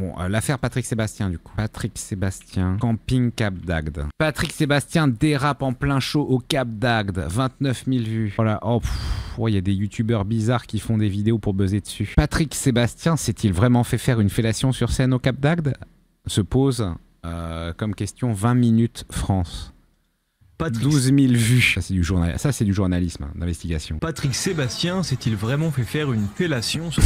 Bon, l'affaire Patrick Sébastien, du coup. Patrick Sébastien, camping Cap d'Agde. Patrick Sébastien dérape en plein show au Cap d'Agde. 29 000 vues. Voilà. Oh, il y a des youtubeurs bizarres qui font des vidéos pour buzzer dessus. Patrick Sébastien s'est-il vraiment fait faire une fellation sur scène au Cap d'Agde? Se pose comme question 20 minutes France. Patrick... 12 000 vues. Ça, c'est du journalisme, hein, d'investigation. Patrick Sébastien s'est-il vraiment fait faire une fellation sur...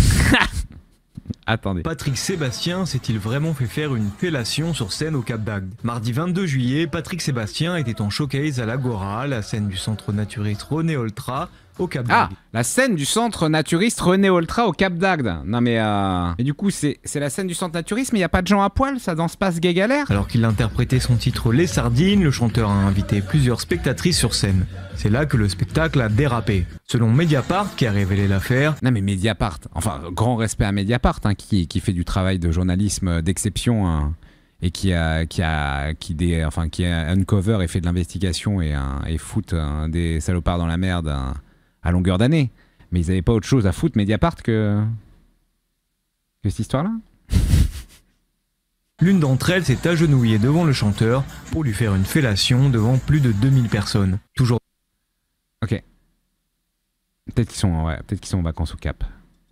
Attendez. Patrick Sébastien s'est-il vraiment fait faire une fellation sur scène au Cap d'Agde? Mardi 22 juillet, Patrick Sébastien était en showcase à l'Agora, la scène du centre naturiste René Oltra, au Cap d'Agde. Ah, la scène du centre naturiste René Oltra au Cap d'Agde. Non mais et du coup c'est la scène du centre naturiste, mais il y a pas de gens à poil, ça danse pas ce gay galère. Alors qu'il interprétait son titre Les Sardines, le chanteur a invité plusieurs spectatrices sur scène. C'est là que le spectacle a dérapé. Selon Mediapart, qui a révélé l'affaire... Non mais Mediapart, enfin grand respect à Mediapart, hein, qui fait du travail de journalisme d'exception, hein, et qui est uncover et fait de l'investigation et fout des salopards dans la merde à longueur d'année. Mais ils n'avaient pas autre chose à foutre, Mediapart, que cette histoire-là. L'une d'entre elles s'est agenouillée devant le chanteur pour lui faire une fellation devant plus de 2000 personnes. Toujours... Ok. Peut-être qu'ils sont en vacances au Cap.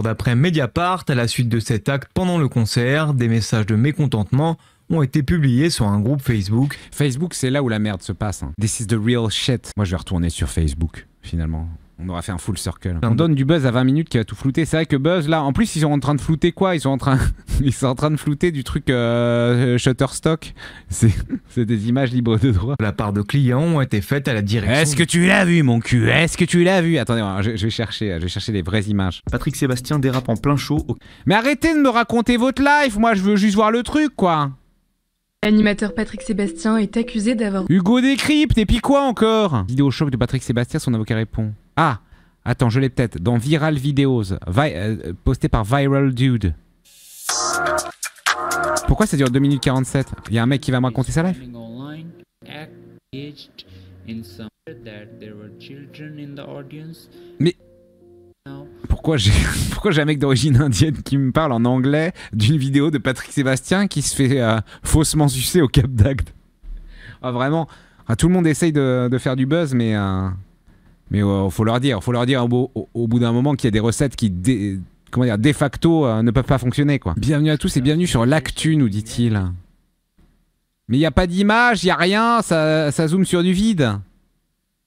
D'après Mediapart, à la suite de cet acte pendant le concert, des messages de mécontentement ont été publiés sur un groupe Facebook. Facebook, c'est là où la merde se passe. Hein. This is the real shit. Moi, je vais retourner sur Facebook, finalement. On aura fait un full circle. On donne du Buzz à 20 minutes qui va tout flouter. C'est vrai que Buzz, là, en plus, ils sont en train de flouter quoi? Ils sont en train de flouter du truc Shutterstock. C'est des images libres de droit. La part de clients ont été faites à la direction. Est-ce que tu l'as vu, mon cul? Est-ce que tu l'as vu? Attendez, je vais chercher les vraies images. Patrick Sébastien dérape en plein show. Mais arrêtez de me raconter votre life. Moi, je veux juste voir le truc, quoi. L'animateur Patrick Sébastien est accusé d'avoir... Hugo décrypte, et puis quoi encore? Vidéo choc de Patrick Sébastien, son avocat répond. Ah, attends, je l'ai peut-être. Dans Viral Videos, posté par Viral Dude. Pourquoi ça dure 2 minutes 47? Il y a un mec qui va me raconter sa life? Mais... Pourquoi j'ai un mec d'origine indienne qui me parle en anglais d'une vidéo de Patrick Sébastien qui se fait faussement sucer au Cap d'Agde? Ah, vraiment, tout le monde essaye de faire du buzz, mais faut leur dire au bout d'un moment qu'il y a des recettes qui de facto ne peuvent pas fonctionner, quoi. Bienvenue à tous et bienvenue sur l'actu, nous dit-il. Mais il n'y a pas d'image, il n'y a rien, ça zoome sur du vide.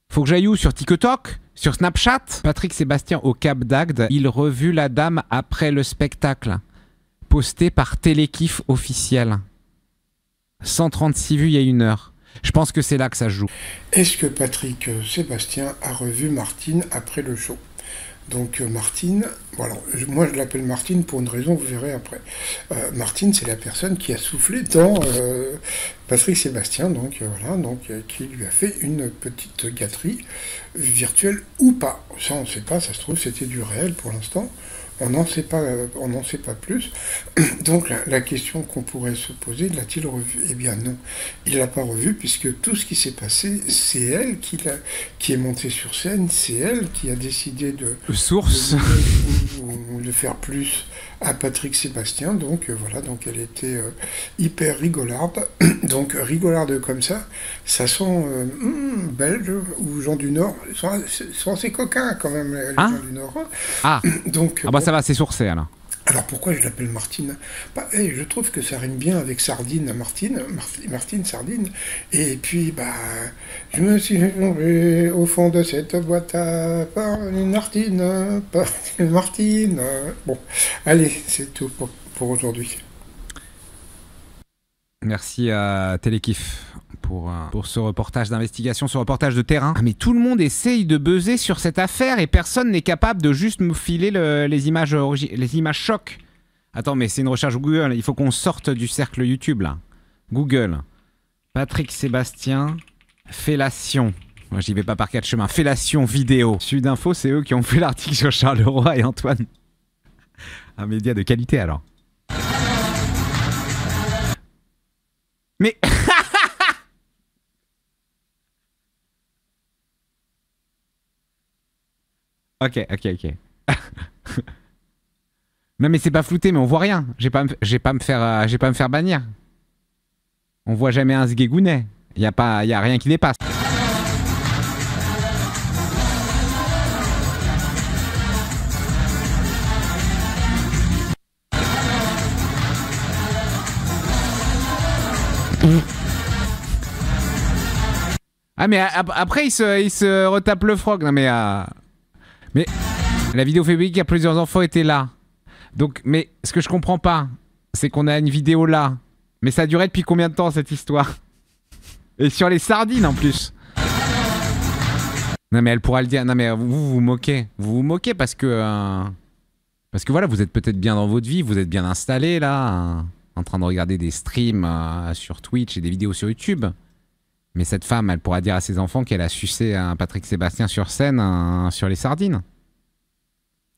Faut que j'aille où? Sur TikTok? Sur Snapchat? Patrick Sébastien au Cap d'Agde, il revue la dame après le spectacle. Posté par Télékiff officiel. 136 vues il y a 1 heure. Je pense que c'est là que ça se joue. Est-ce que Patrick Sébastien a revu Martine après le show? Donc Martine, voilà, moi je l'appelle Martine pour une raison, vous verrez après. Martine, c'est la personne qui a soufflé dans Patrick Sébastien, donc voilà, qui lui a fait une petite gâterie, virtuelle ou pas. Ça on ne sait pas, ça se trouve c'était du réel pour l'instant. On n'en sait pas plus. Donc la question qu'on pourrait se poser, l'a-t-il revu? Eh bien non, il l'a pas revu puisque tout ce qui s'est passé, c'est elle qui est montée sur scène, c'est elle qui a décidé de faire plus à Patrick Sébastien. Donc voilà, donc elle était hyper rigolarde. Donc rigolarde comme ça sent belge ou gens du Nord. Sont assez coquins quand même les gens du Nord. Ah. Donc ah bah ça va, c'est sourcé alors. Alors pourquoi je l'appelle Martine? Je trouve que ça rime bien avec Sardine, Martine, Sardine. Et puis, je me suis plongé au fond de cette boîte à Martine. Bon, allez, c'est tout pour aujourd'hui. Merci à Télékiff pour ce reportage d'investigation, ce reportage de terrain. Ah, mais tout le monde essaye de buzzer sur cette affaire et personne n'est capable de juste me filer les images chocs. Attends, mais c'est une recherche Google. Il faut qu'on sorte du cercle YouTube, là. Google. Patrick Sébastien. Fellation. Moi, j'y vais pas par 4 chemins. Fellation vidéo. Sud Info, c'est eux qui ont fait l'article sur Charleroi et Antoine. Un média de qualité, alors. Mais... Ok. Non mais c'est pas flouté, mais on voit rien. J'ai pas à me faire bannir. On voit jamais un sgegounet. Y a rien qui dépasse. Ah mais après il se retape le frog. Non mais mais la vidéo fait qu'il y a plusieurs enfants étaient là. Donc mais ce que je comprends pas, c'est qu'on a une vidéo là. Mais ça a duré depuis combien de temps cette histoire? Et sur les sardines en plus. Non mais elle pourra le dire. Non mais vous vous moquez. Vous vous moquez parce que voilà, vous êtes peut-être bien dans votre vie, vous êtes bien installé là, en train de regarder des streams sur Twitch et des vidéos sur YouTube. Mais cette femme, elle pourra dire à ses enfants qu'elle a sucé un Patrick Sébastien sur scène sur les sardines.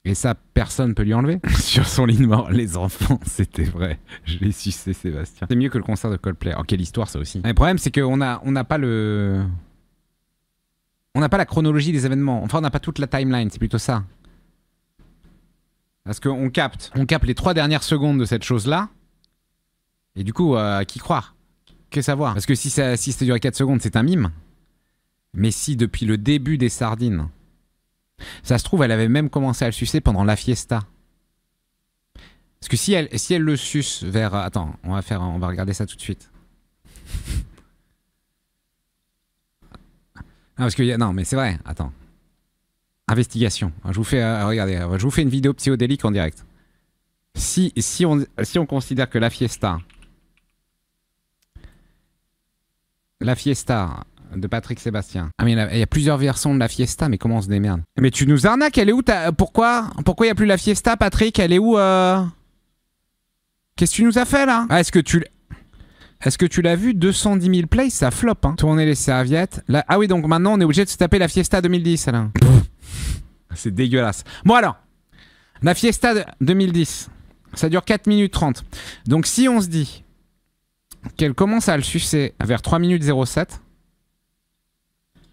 Et ça, personne peut lui enlever. Sur son lit de mort, les enfants, c'était vrai. Je l'ai sucé, Sébastien. C'est mieux que le concert de Coldplay. Oh, quelle histoire, ça aussi. Et le problème, c'est qu'on n'a pas le... On n'a pas la chronologie des événements. Enfin, on n'a pas toute la timeline, c'est plutôt ça. Parce qu'on capte les 3 dernières secondes de cette chose-là. Et du coup, qui croire? Que savoir? Parce que si ça dure 4 secondes, c'est un mime. Mais si depuis le début des sardines, ça se trouve, elle avait même commencé à le sucer pendant la fiesta. Parce que si elle le suce vers... Attends, on va regarder ça tout de suite. Ah, parce que... Non, mais c'est vrai, attends. Investigation. Je vous fais... regardez, je vous fais une vidéo psychodélique en direct. Si on considère que la fiesta... La fiesta de Patrick Sébastien. Ah mais il y a plusieurs versions de la fiesta, mais comment on se démerde? Mais tu nous arnaques, elle est où Pourquoi il n'y a plus la fiesta, Patrick? Elle est où Qu'est-ce que tu nous as fait là? Ah, est-ce que tu l'as vu? 210 000 plays, ça flop hein. Tourner les serviettes. Là... Ah oui, donc maintenant on est obligé de se taper la fiesta 2010 là. C'est dégueulasse. Bon alors, la fiesta 2010, ça dure 4 minutes 30. Donc si on se dit qu'elle commence à le sucer vers 3 minutes 07.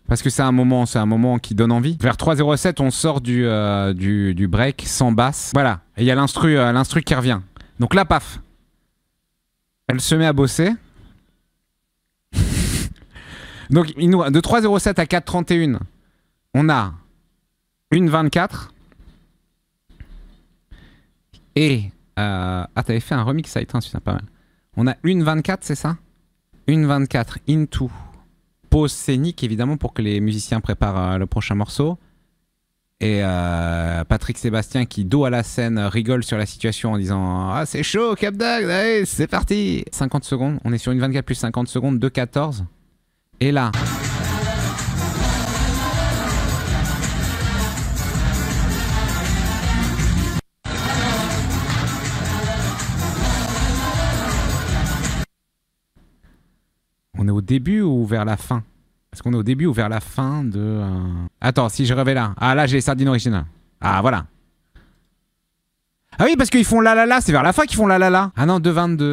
Parce que c'est un moment qui donne envie. Vers 3.07, on sort du break sans basse. Voilà. Et il y a l'instru qui revient. Donc là, paf. Elle se met à bosser. Donc de 3.07 à 4.31, on a 1.24. Et... Ah, t'avais fait un remix, ça a été pas mal. On a 1.24, c'est ça? 1.24 into pause scénique, évidemment, pour que les musiciens préparent le prochain morceau. Et Patrick Sébastien qui, dos à la scène, rigole sur la situation en disant « Ah, c'est chaud, Cap d'Agde, allez, c'est parti !» 50 secondes, on est sur 1.24 plus 50 secondes, 2.14. Et là... On est au début ou vers la fin? Est-ce qu'on est au début ou vers la fin de... Attends, si je revais là. Ah là, j'ai les sardines originales. Ah, voilà. Ah oui, parce qu'ils font la la la, c'est vers la fin qu'ils font la la la. Ah non, 2.22.